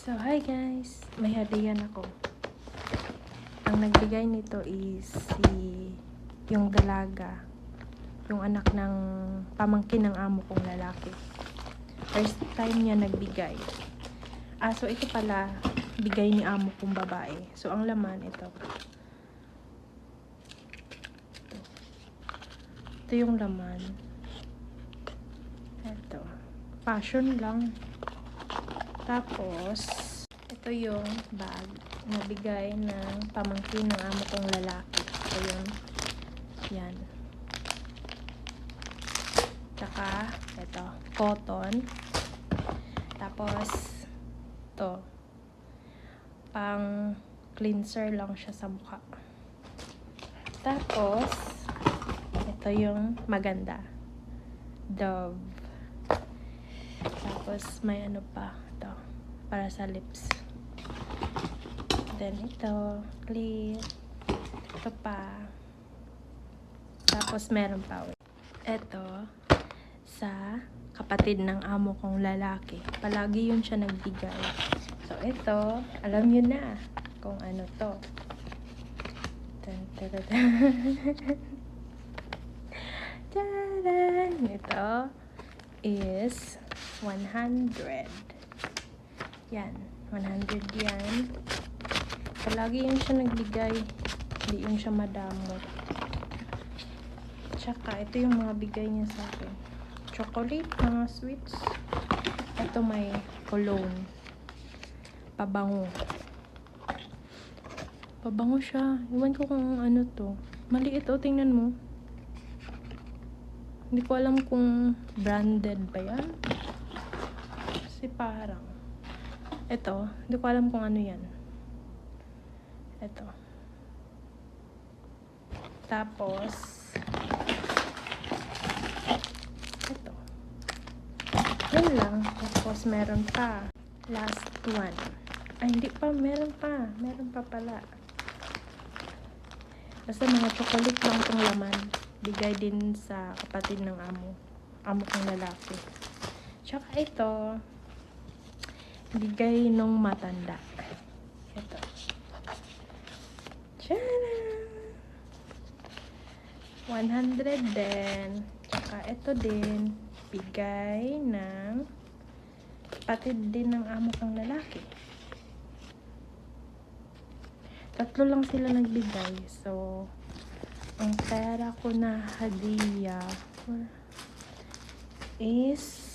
So, hi guys! May hadiyan ako. Ang nagbigay nito is yung dalaga. Yung anak ng pamangkin ng amo kong lalaki. First time niya nagbigay. So ito pala, bigay ni amo kong babae. So, ang laman, ito. Ito yung laman. Ito. Passion lang. Tapos, ito yung bag na bigay ng pamangkin ng amo kong lalaki. So, yun. Yan. Tsaka, ito. Cotton. Tapos, ito. Pang cleanser lang siya sa mukha. Tapos, ito yung maganda. Dove. Tapos, may ano pa. Ito. Para sa lips. Then, ito. Clear. Ito pa. Tapos, meron pa. Ito. Sa kapatid ng amo kong lalaki. Palagi yun siya nagbigay. So, ito. Alam nyo na kung ano to. Taran! Ito is 100. Yan. 100 yan. Palagi yun siya nagbigay. Hindi yun siya madamot. Tsaka, ito yung mga bigay niya sa akin. Chocolate, mga sweets. Ito may cologne. Pabango. Pabango siya. Iwan ko kung ano to. Maliit o, tingnan mo. Hindi ko alam kung branded ba yan. Kasi parang. Ito, hindi ko alam kung ano yan. Ito. Tapos, ito. Yan lang. Tapos, meron pa. Last one. Ay, hindi pa. Meron pa. Meron pa pala. Basta mga chocolate lang itong laman. Bigay din sa kapatid ng amo. Amo kong lalaki. Tsaka ito, bigay nung matanda. Ito. Tcharam! 100 din. Tsaka ito din, bigay ng kapatid din ng amo kong lalaki. Tatlo lang sila nagbigay. So, ang pera ko na hadiya is